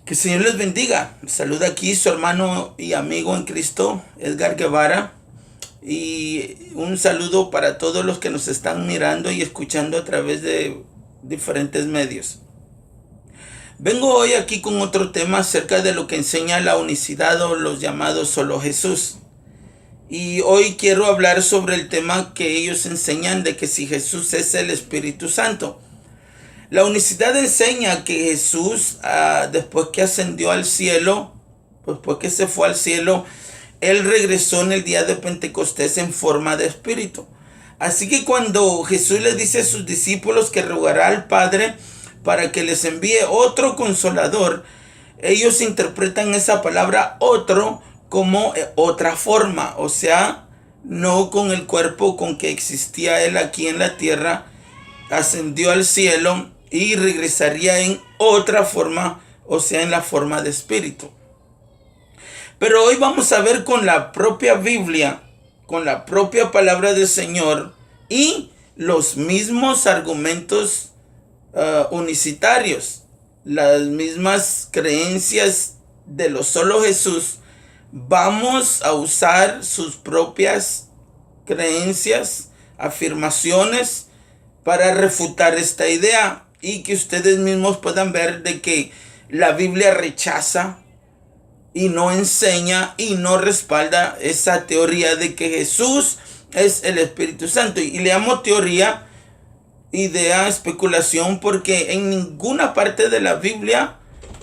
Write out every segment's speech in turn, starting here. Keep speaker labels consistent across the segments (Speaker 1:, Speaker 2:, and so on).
Speaker 1: Que el Señor les bendiga. Saluda aquí su hermano y amigo en Cristo, Edgar Guevara. Y un saludo para todos los que nos están mirando y escuchando a través de diferentes medios. Vengo hoy aquí con otro tema acerca de lo que enseña la unicidad o los llamados solo Jesús. Y hoy quiero hablar sobre el tema que ellos enseñan de que si Jesús es el Espíritu Santo. La unicidad enseña que Jesús, después que ascendió al cielo, después que se fue al cielo, Él regresó en el día de Pentecostés en forma de Espíritu. Así que cuando Jesús les dice a sus discípulos que rogará al Padre para que les envíe otro consolador, ellos interpretan esa palabra otro como otra forma, o sea, no con el cuerpo con que existía Él aquí en la tierra, ascendió al cielo y regresaría en otra forma, o sea, en la forma de espíritu. Pero hoy vamos a ver con la propia Biblia, con la propia palabra del Señor y los mismos argumentos unicitarios, las mismas creencias de lo solo Jesús. Vamos a usar sus propias creencias, afirmaciones para refutar esta idea y que ustedes mismos puedan ver de que la Biblia rechaza y no enseña y no respalda esa teoría de que Jesús es el Espíritu Santo. Y le llamo teoría, idea, especulación, porque en ninguna parte de la Biblia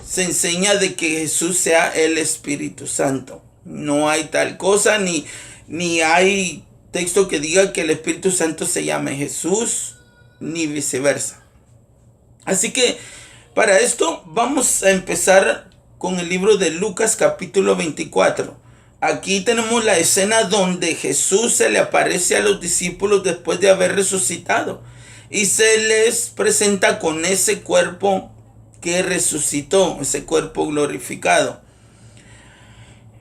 Speaker 1: se enseña de que Jesús sea el Espíritu Santo. No hay tal cosa, ni hay texto que diga que el Espíritu Santo se llame Jesús, ni viceversa. Así que para esto vamos a empezar con el libro de Lucas capítulo 24. Aquí tenemos la escena donde Jesús se le aparece a los discípulos después de haber resucitado y se les presenta con ese cuerpo que resucitó, ese cuerpo glorificado.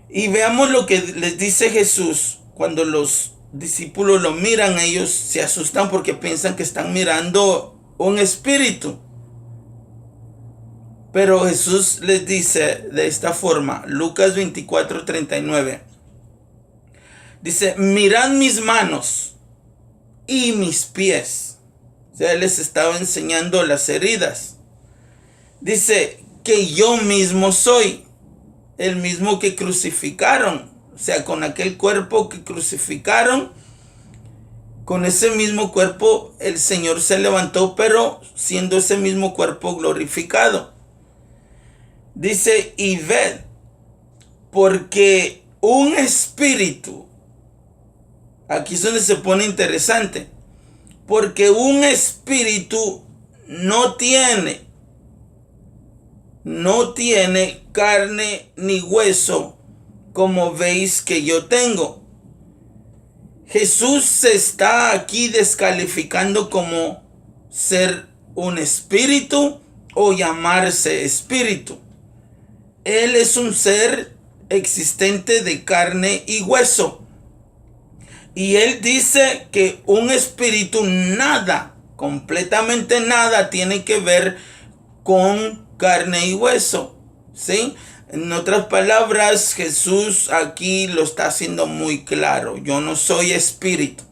Speaker 1: Y veamos lo que les dice Jesús cuando los discípulos lo miran. Ellos se asustan porque piensan que están mirando un espíritu. Pero Jesús les dice de esta forma, Lucas 24:39. Dice, mirad mis manos y mis pies. O sea, Él les estaba enseñando las heridas. Dice que yo mismo soy el mismo que crucificaron. O sea, con aquel cuerpo que crucificaron, con ese mismo cuerpo el Señor se levantó, pero siendo ese mismo cuerpo glorificado. Dice, y ved, porque un espíritu, aquí es donde se pone interesante, porque un espíritu no tiene carne ni hueso, como veis que yo tengo. Jesús se está aquí descalificando como ser un espíritu o llamarse espíritu. Él es un ser existente de carne y hueso. Y él dice que un espíritu nada, completamente nada tiene que ver con carne y hueso, ¿sí? En otras palabras, Jesús aquí lo está haciendo muy claro. Yo no soy espíritu.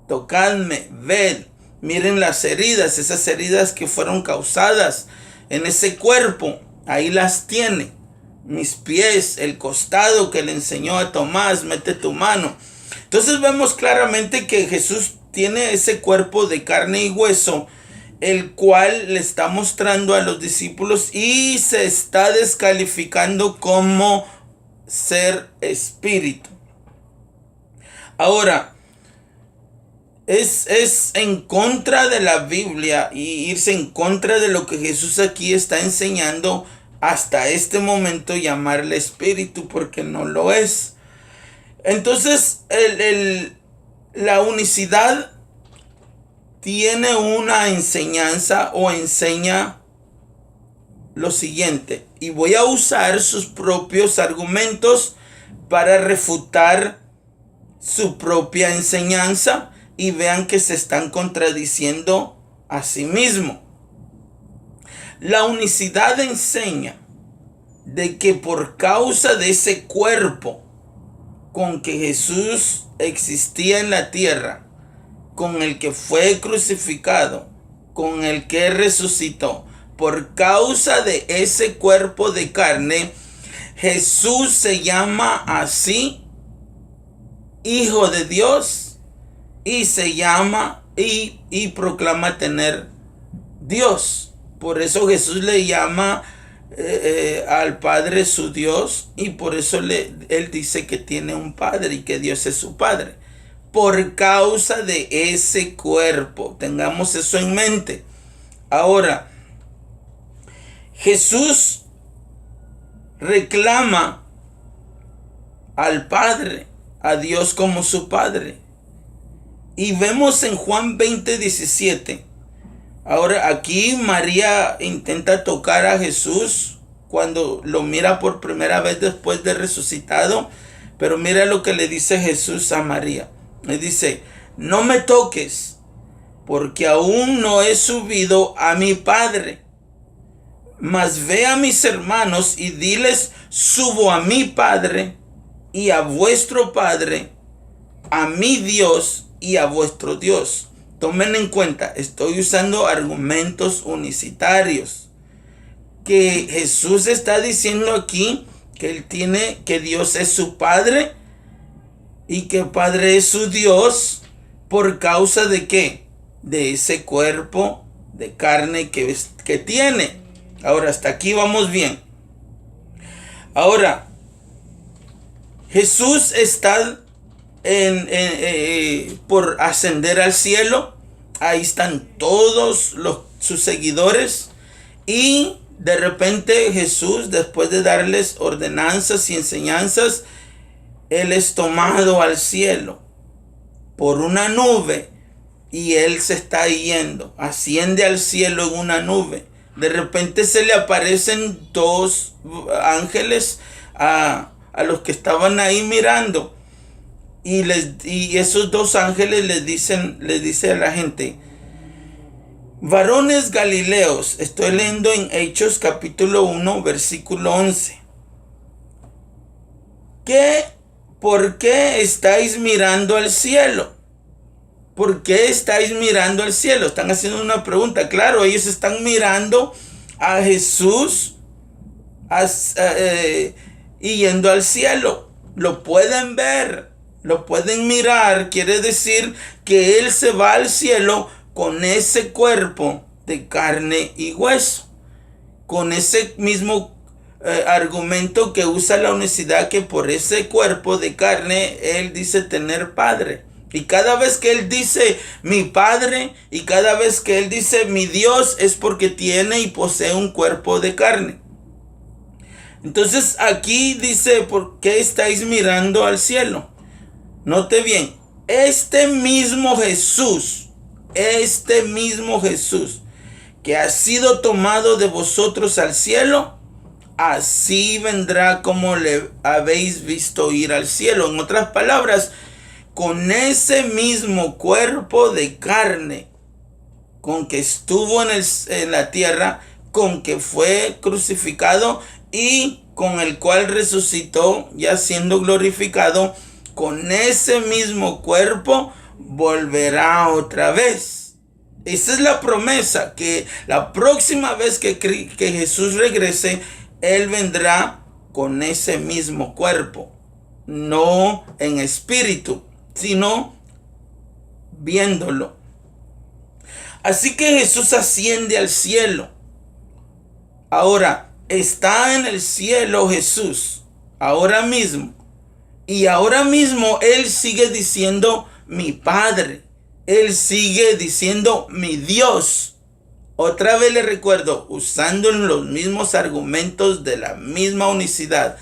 Speaker 1: Tocadme, ved, miren las heridas, esas heridas que fueron causadas en ese cuerpo. Ahí las tiene. Mis pies, el costado que le enseñó a Tomás, mete tu mano. Entonces vemos claramente que Jesús tiene ese cuerpo de carne y hueso, el cual le está mostrando a los discípulos y se está descalificando como ser espíritu. Ahora, es en contra de la Biblia y irse en contra de lo que Jesús aquí está enseñando hasta este momento llamarle espíritu, porque no lo es. Entonces la unicidad tiene una enseñanza o enseña lo siguiente, y voy a usar sus propios argumentos para refutar su propia enseñanza, y vean que se están contradiciendo a sí mismo. La unicidad enseña de que por causa de ese cuerpo con que Jesús existía en la tierra, con el que fue crucificado, con el que resucitó, por causa de ese cuerpo de carne, Jesús se llama así Hijo de Dios y se llama y proclama tener Dios. Por eso Jesús le llama al Padre su Dios, y por eso él dice que tiene un Padre y que Dios es su Padre. Por causa de ese cuerpo. Tengamos eso en mente. Ahora, Jesús reclama al Padre, a Dios como su Padre. Y vemos en Juan 20:17. Ahora aquí María intenta tocar a Jesús cuando lo mira por primera vez después de resucitado. Pero mira lo que le dice Jesús a María. Le dice: no me toques, porque aún no he subido a mi Padre. Mas ve a mis hermanos y diles: subo a mi Padre y a vuestro Padre, a mi Dios y a vuestro Dios. Tomen en cuenta, estoy usando argumentos unicitarios. Que Jesús está diciendo aquí que Dios es su Padre y que Padre es su Dios. ¿Por causa de qué? De ese cuerpo de carne que tiene. Ahora, hasta aquí vamos bien. Ahora, Jesús está por ascender al cielo. Ahí están todos sus seguidores. Y de repente Jesús, después de darles ordenanzas y enseñanzas, Él es tomado al cielo por una nube. Y Él se está yendo. Asciende al cielo en una nube. De repente se le aparecen dos ángeles a los que estaban ahí mirando. Y esos dos ángeles les dice a la gente: varones galileos, estoy leyendo en Hechos capítulo 1, versículo 11. ¿Por qué estáis mirando al cielo? ¿Por qué estáis mirando al cielo? Están haciendo una pregunta. Claro, ellos están mirando a Jesús y yendo al cielo. Lo pueden ver. Lo pueden mirar. Quiere decir que Él se va al cielo con ese cuerpo de carne y hueso. Con ese mismo argumento que usa la unicidad, que por ese cuerpo de carne Él dice tener Padre. Y cada vez que Él dice mi Padre y cada vez que Él dice mi Dios, es porque tiene y posee un cuerpo de carne. Entonces aquí dice: ¿por qué estáis mirando al cielo? Note bien, este mismo Jesús que ha sido tomado de vosotros al cielo, así vendrá como le habéis visto ir al cielo. En otras palabras, con ese mismo cuerpo de carne con que estuvo en la tierra, con que fue crucificado y con el cual resucitó ya siendo glorificado, con ese mismo cuerpo volverá otra vez. Esa es la promesa, que la próxima vez que Jesús regrese, Él vendrá con ese mismo cuerpo, no en espíritu, sino viéndolo. Así que Jesús asciende al cielo. Ahora, está en el cielo Jesús, ahora mismo. Y ahora mismo Él sigue diciendo mi Padre. Él sigue diciendo mi Dios. Otra vez le recuerdo, usando los mismos argumentos de la misma unicidad,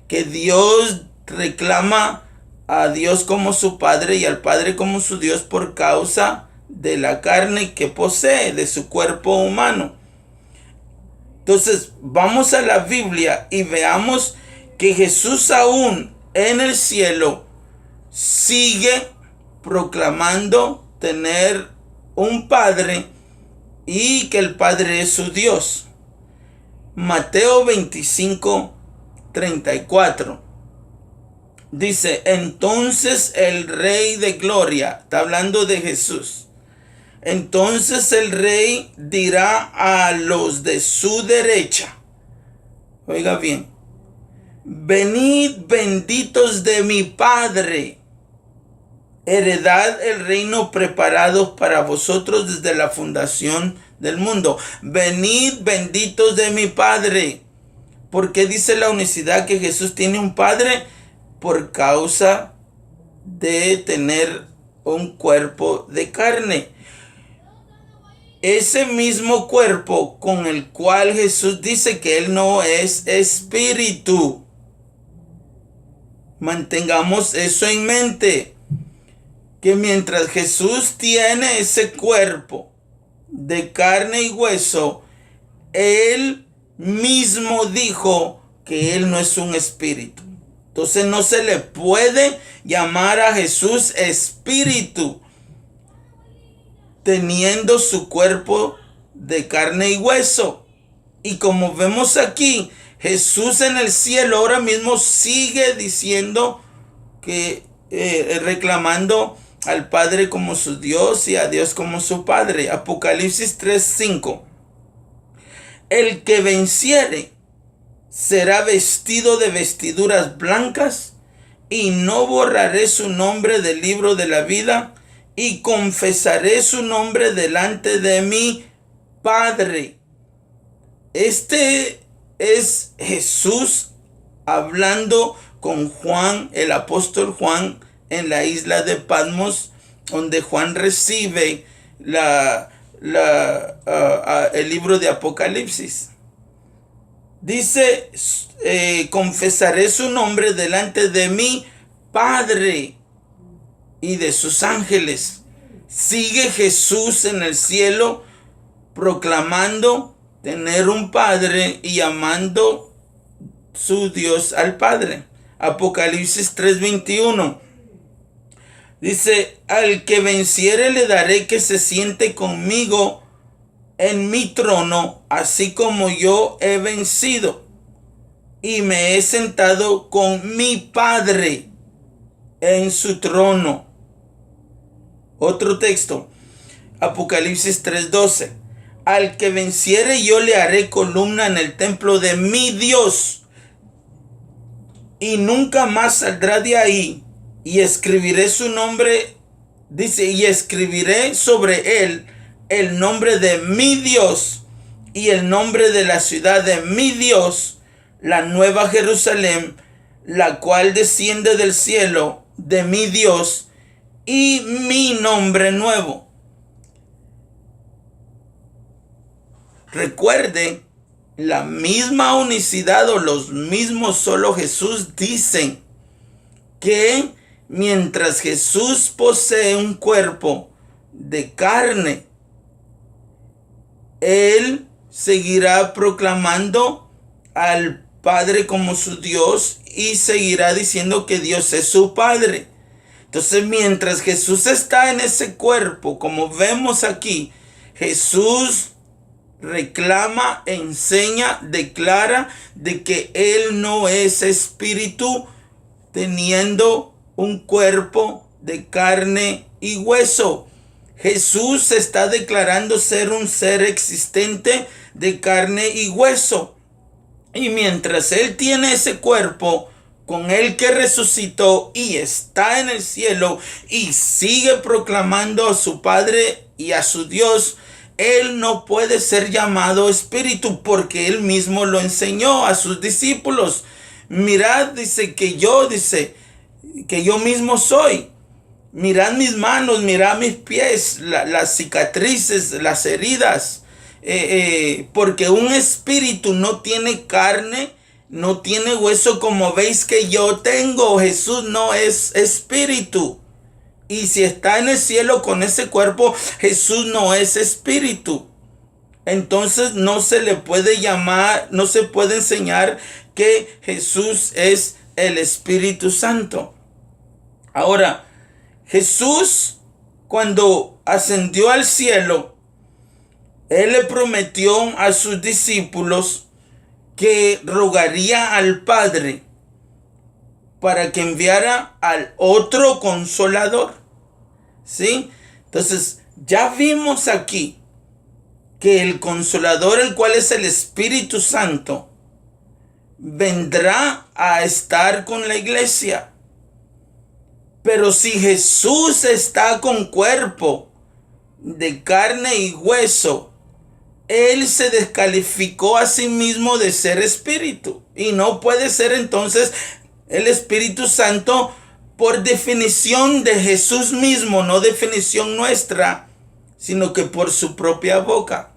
Speaker 1: que Dios reclama a Dios como su Padre y al Padre como su Dios por causa de la carne que posee, de su cuerpo humano. Entonces, vamos a la Biblia y veamos que Jesús aún en el cielo sigue proclamando tener un Padre y que el Padre es su Dios. Mateo 25:34. Dice, entonces el Rey de Gloria, está hablando de Jesús, entonces el Rey dirá a los de su derecha, oiga bien, venid benditos de mi Padre, heredad el reino preparado para vosotros desde la fundación del mundo. Venid benditos de mi Padre. ¿Por qué dice la unicidad que Jesús tiene un Padre? Por causa de tener un cuerpo de carne. Ese mismo cuerpo con el cual Jesús dice que Él no es espíritu. Mantengamos eso en mente. Que mientras Jesús tiene ese cuerpo de carne y hueso, Él mismo dijo que Él no es un espíritu. Entonces no se le puede llamar a Jesús espíritu teniendo su cuerpo de carne y hueso. Y como vemos aquí, Jesús en el cielo ahora mismo sigue diciendo que reclamando al Padre como su Dios y a Dios como su Padre. Apocalipsis 3:5. El que venciere será vestido de vestiduras blancas, y no borraré su nombre del libro de la vida, y confesaré su nombre delante de mi Padre. Este es Jesús hablando con Juan, el apóstol Juan, en la isla de Patmos, donde Juan recibe el libro de Apocalipsis. Dice, confesaré su nombre delante de mi Padre y de sus ángeles. Sigue Jesús en el cielo proclamando tener un Padre y llamando su Dios al Padre. Apocalipsis 3:21. Dice, al que venciere le daré que se siente conmigo en mi trono, así como yo he vencido y me he sentado con mi Padre en su trono. Otro texto, Apocalipsis 3:12. Al que venciere yo le haré columna en el templo de mi Dios, y nunca más saldrá de ahí, y escribiré su nombre, dice, y escribiré sobre él el nombre de mi Dios y el nombre de la ciudad de mi Dios, la nueva Jerusalén, la cual desciende del cielo de mi Dios, y mi nombre nuevo. Recuerde, la misma unicidad o los mismos solo Jesús dicen que mientras Jesús posee un cuerpo de carne, Él seguirá proclamando al Padre como su Dios y seguirá diciendo que Dios es su Padre. Entonces, mientras Jesús está en ese cuerpo, como vemos aquí, Jesús reclama, enseña, declara de que Él no es espíritu teniendo un cuerpo de carne y hueso. Jesús está declarando ser un ser existente de carne y hueso. Y mientras Él tiene ese cuerpo con el que resucitó y está en el cielo y sigue proclamando a su Padre y a su Dios, Él no puede ser llamado espíritu porque Él mismo lo enseñó a sus discípulos. Mirad, dice que yo mismo soy. Mirad mis manos, mirad mis pies, las cicatrices, las heridas. Porque un espíritu no tiene carne, no tiene hueso como veis que yo tengo. Jesús no es espíritu. Y si está en el cielo con ese cuerpo, Jesús no es espíritu. Entonces no se le puede llamar, no se puede enseñar que Jesús es el Espíritu Santo. Ahora, Jesús, cuando ascendió al cielo, Él le prometió a sus discípulos que rogaría al Padre para que enviara al otro consolador. ¿Sí? Entonces, ya vimos aquí que el consolador, el cual es el Espíritu Santo, vendrá a estar con la iglesia. Pero si Jesús está con cuerpo de carne y hueso, Él se descalificó a sí mismo de ser espíritu. Y no puede ser entonces el Espíritu Santo por definición de Jesús mismo, no definición nuestra, sino que por su propia boca.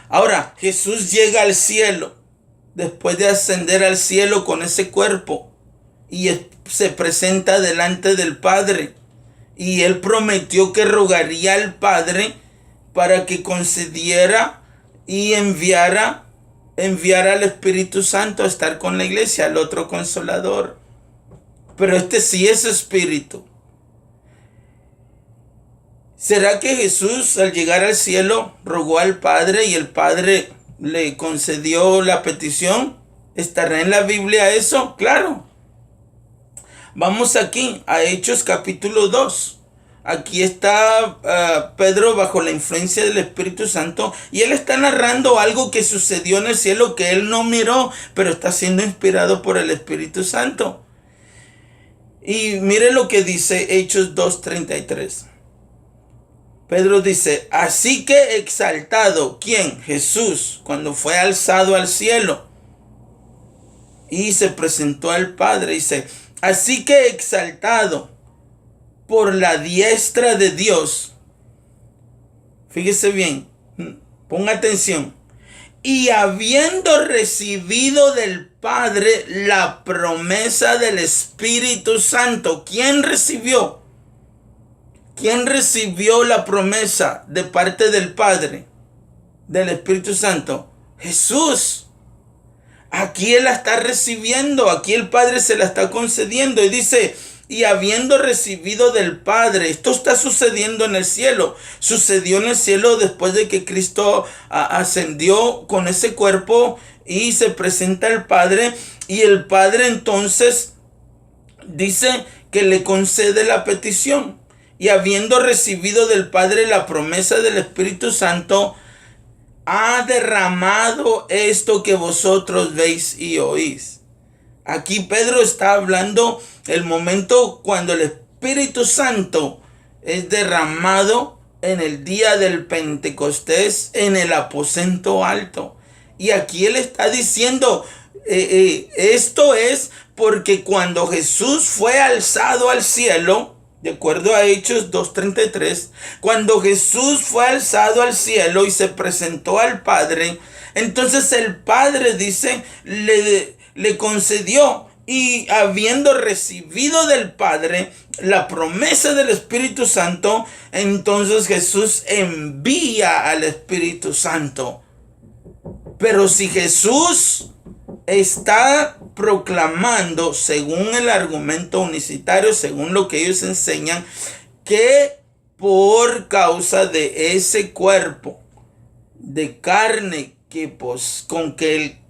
Speaker 1: Ahora, Jesús llega al cielo, después de ascender al cielo con ese cuerpo, y se presenta delante del Padre. Y Él prometió que rogaría al Padre para que concediera y enviara al Espíritu Santo a estar con la iglesia, al otro consolador. Pero este sí es espíritu. ¿Será que Jesús al llegar al cielo rogó al Padre y el Padre le concedió la petición? ¿Estará en la Biblia eso? Claro. Vamos aquí a Hechos capítulo 2. Aquí está Pedro bajo la influencia del Espíritu Santo y él está narrando algo que sucedió en el cielo que él no miró, pero está siendo inspirado por el Espíritu Santo. Y mire lo que dice Hechos 2:33. Pedro dice, así que exaltado, ¿quién? Jesús, cuando fue alzado al cielo y se presentó al Padre, dice, así que exaltado por la diestra de Dios. Fíjese bien, ponga atención. Y habiendo recibido del Padre la promesa del Espíritu Santo. ¿Quién recibió? ¿Quién recibió la promesa de parte del Padre, del Espíritu Santo? Jesús. Aquí Él la está recibiendo, aquí el Padre se la está concediendo y dice, y habiendo recibido del Padre, esto está sucediendo en el cielo, sucedió en el cielo después de que Cristo ascendió con ese cuerpo y se presenta al Padre, y el Padre entonces dice que le concede la petición, y habiendo recibido del Padre la promesa del Espíritu Santo, ha derramado esto que vosotros veis y oís. Aquí Pedro está hablando el momento cuando el Espíritu Santo es derramado en el día del Pentecostés en el aposento alto. Y aquí él está diciendo, esto es porque cuando Jesús fue alzado al cielo, de acuerdo a Hechos 2:33, cuando Jesús fue alzado al cielo y se presentó al Padre, entonces el Padre dice, le concedió, y habiendo recibido del Padre la promesa del Espíritu Santo, entonces Jesús envía al Espíritu Santo. Pero si Jesús está proclamando, según el argumento unicitario, según lo que ellos enseñan, que por causa de ese cuerpo de carne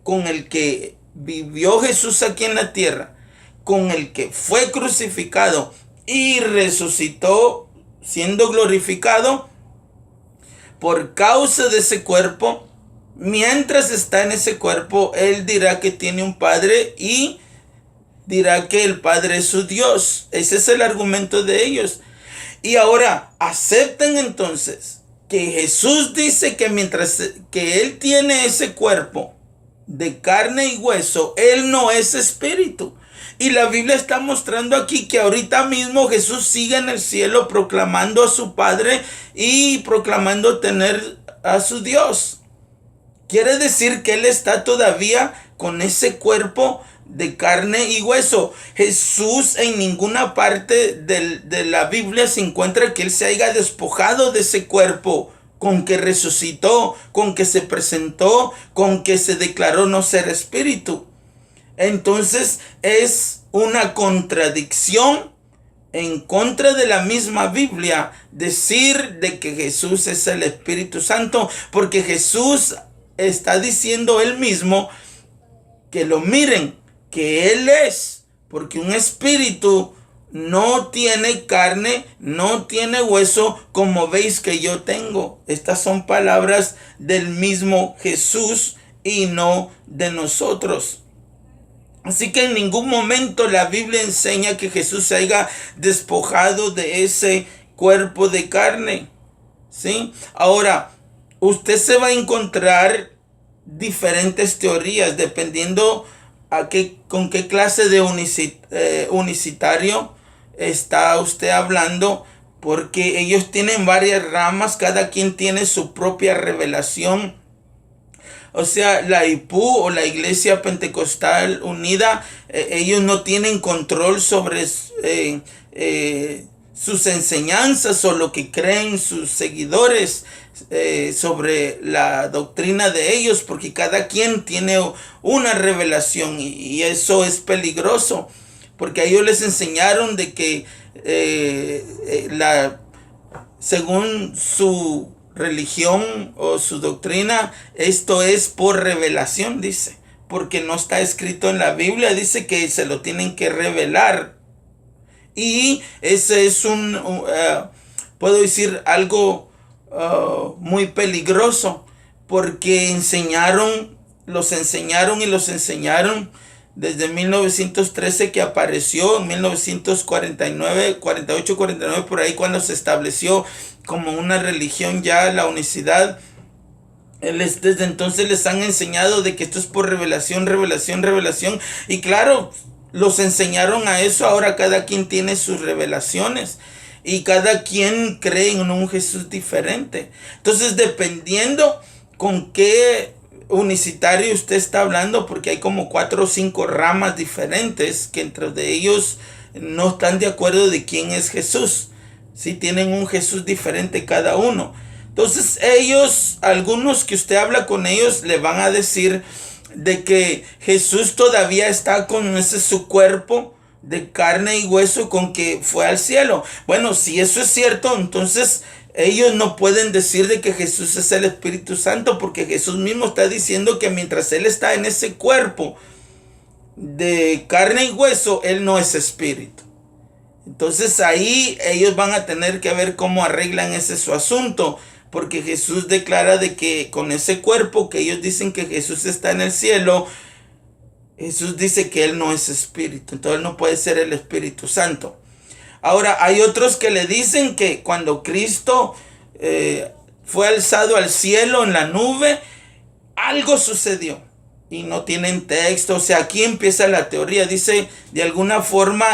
Speaker 1: con el que vivió Jesús aquí en la tierra, con el que fue crucificado y resucitó siendo glorificado, por causa de ese cuerpo, mientras está en ese cuerpo, él dirá que tiene un Padre y dirá que el Padre es su Dios. Ese es el argumento de ellos. Y ahora acepten entonces que Jesús dice que mientras que él tiene ese cuerpo de carne y hueso, él no es espíritu. Y la Biblia está mostrando aquí que ahorita mismo Jesús sigue en el cielo proclamando a su Padre y proclamando tener a su Dios. Quiere decir que él está todavía con ese cuerpo de carne y hueso. Jesús en ninguna parte de la Biblia se encuentra que él se haya despojado de ese cuerpo con que resucitó, con que se presentó, con que se declaró no ser espíritu. Entonces es una contradicción en contra de la misma Biblia decir de que Jesús es el Espíritu Santo, porque Jesús está diciendo él mismo que lo miren, que él es, porque un espíritu no tiene carne, no tiene hueso, como veis que yo tengo. Estas son palabras del mismo Jesús y no de nosotros. Así que en ningún momento la Biblia enseña que Jesús se haya despojado de ese cuerpo de carne, ¿sí? Ahora, usted se va a encontrar diferentes teorías dependiendo con qué clase de unicitario está usted hablando, porque ellos tienen varias ramas, cada quien tiene su propia revelación. O sea, la IPU o la Iglesia Pentecostal Unida, ellos no tienen control sobre sus enseñanzas o lo que creen sus seguidores sobre la doctrina de ellos, porque cada quien tiene una revelación y eso es peligroso, porque a ellos les enseñaron de que según su religión o su doctrina, esto es por revelación, dice, porque no está escrito en la Biblia, dice que se lo tienen que revelar. Y ese es puedo decir algo muy peligroso, porque los enseñaron desde 1913 que apareció, en 1949, 48, 49, por ahí, cuando se estableció como una religión ya la unicidad. Desde entonces les han enseñado de que esto es por revelación, revelación, revelación. Y claro, los enseñaron a eso. Ahora cada quien tiene sus revelaciones y cada quien cree en un Jesús diferente. Entonces, dependiendo con qué unicitario usted está hablando, porque hay como 4 o 5 ramas diferentes que entre de ellos no están de acuerdo de quién es Jesús. Sí, tienen un Jesús diferente cada uno. Entonces ellos, algunos que usted habla con ellos, le van a decir de que Jesús todavía está con ese su cuerpo de carne y hueso con que fue al cielo. Bueno, si eso es cierto, entonces ellos no pueden decir de que Jesús es el Espíritu Santo, porque Jesús mismo está diciendo que mientras Él está en ese cuerpo de carne y hueso, Él no es espíritu. Entonces ahí ellos van a tener que ver cómo arreglan ese su asunto, porque Jesús declara de que con ese cuerpo que ellos dicen que Jesús está en el cielo, Jesús dice que Él no es espíritu, entonces Él no puede ser el Espíritu Santo. Ahora, hay otros que le dicen que cuando Cristo fue alzado al cielo en la nube, algo sucedió y no tienen texto. O sea, aquí empieza la teoría. Dice, de alguna forma,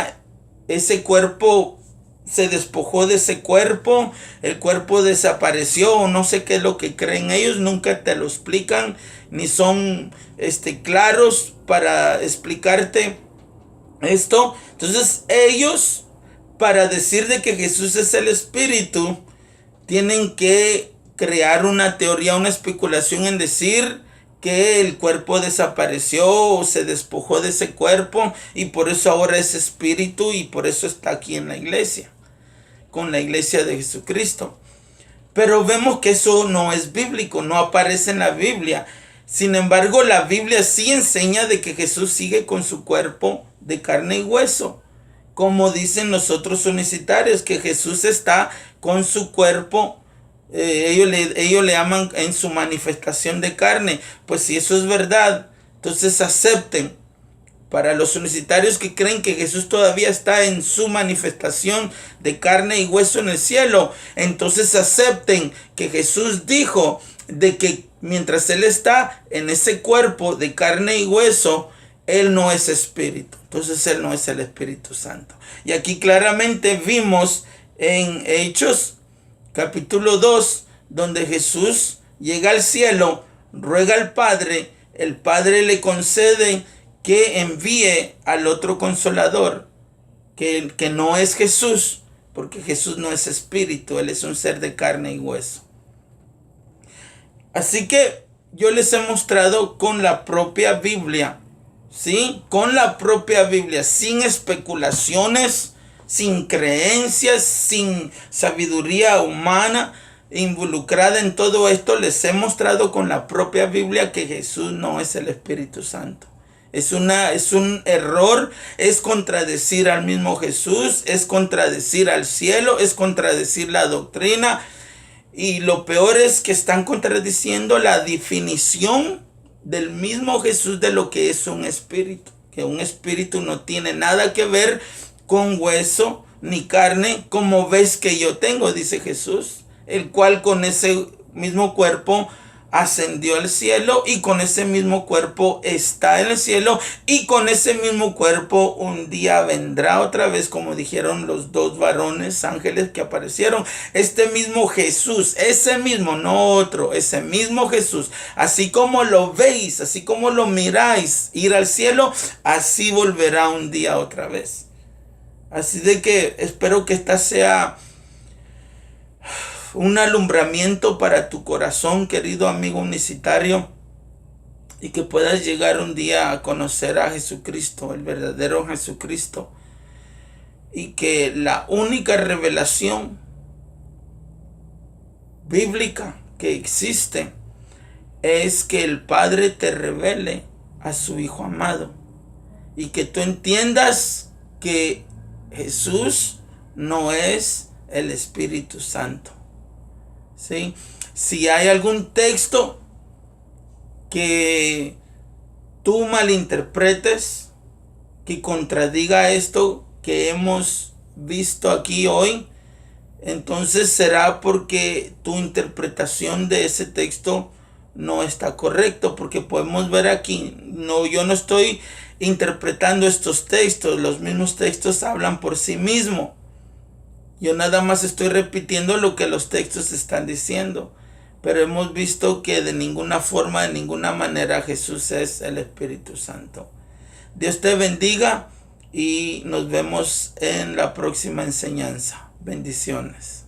Speaker 1: ese cuerpo se despojó de ese cuerpo, el cuerpo desapareció, o no sé qué es lo que creen ellos, nunca te lo explican, ni son claros para explicarte esto. Entonces ellos, para decir de que Jesús es el Espíritu, tienen que crear una teoría, una especulación en decir que el cuerpo desapareció o se despojó de ese cuerpo y por eso ahora es espíritu y por eso está aquí en la iglesia, con la iglesia de Jesucristo. Pero vemos que eso no es bíblico, no aparece en la Biblia. Sin embargo, la Biblia sí enseña de que Jesús sigue con su cuerpo de carne y hueso, como dicen los otros unicitarios, que Jesús está con su cuerpo. Ellos le llaman en su manifestación de carne. Pues si eso es verdad, entonces acepten. Para los unicitarios que creen que Jesús todavía está en su manifestación de carne y hueso en el cielo, entonces acepten que Jesús dijo de que mientras Él está en ese cuerpo de carne y hueso, Él no es espíritu. Entonces Él no es el Espíritu Santo. Y aquí claramente vimos en Hechos capítulo 2, donde Jesús llega al cielo, ruega al Padre, el Padre le concede que envíe al otro consolador, que no es Jesús, porque Jesús no es espíritu, Él es un ser de carne y hueso. Así que yo les he mostrado con la propia Biblia, ¿sí? Con la propia Biblia, sin especulaciones, sin creencias, sin sabiduría humana, involucrada en todo esto, les he mostrado con la propia Biblia que Jesús no es el Espíritu Santo. Es un error, es contradecir al mismo Jesús, es contradecir al cielo, es contradecir la doctrina. Y lo peor es que están contradiciendo la definición del mismo Jesús de lo que es un espíritu. Que un espíritu no tiene nada que ver con hueso ni carne, como ves que yo tengo, dice Jesús, el cual con ese mismo cuerpo ascendió al cielo y con ese mismo cuerpo está en el cielo y con ese mismo cuerpo un día vendrá otra vez, como dijeron los dos varones ángeles que aparecieron. Este mismo Jesús, ese mismo, no otro, ese mismo Jesús, así como lo veis, así como lo miráis ir al cielo, así volverá un día otra vez. Así de que espero que esta sea un alumbramiento para tu corazón, querido amigo unicitario, y que puedas llegar un día a conocer a Jesucristo, el verdadero Jesucristo, y que la única revelación bíblica que existe es que el Padre te revele a su Hijo amado y que tú entiendas que Jesús no es el Espíritu Santo. ¿Sí? Si hay algún texto que tú malinterpretes, que contradiga esto que hemos visto aquí hoy, entonces será porque tu interpretación de ese texto no está correcto, porque podemos ver aquí, yo no estoy interpretando estos textos, los mismos textos hablan por sí mismos. Yo nada más estoy repitiendo lo que los textos están diciendo. Pero hemos visto que de ninguna forma, de ninguna manera Jesús es el Espíritu Santo. Dios te bendiga y nos vemos en la próxima enseñanza. Bendiciones.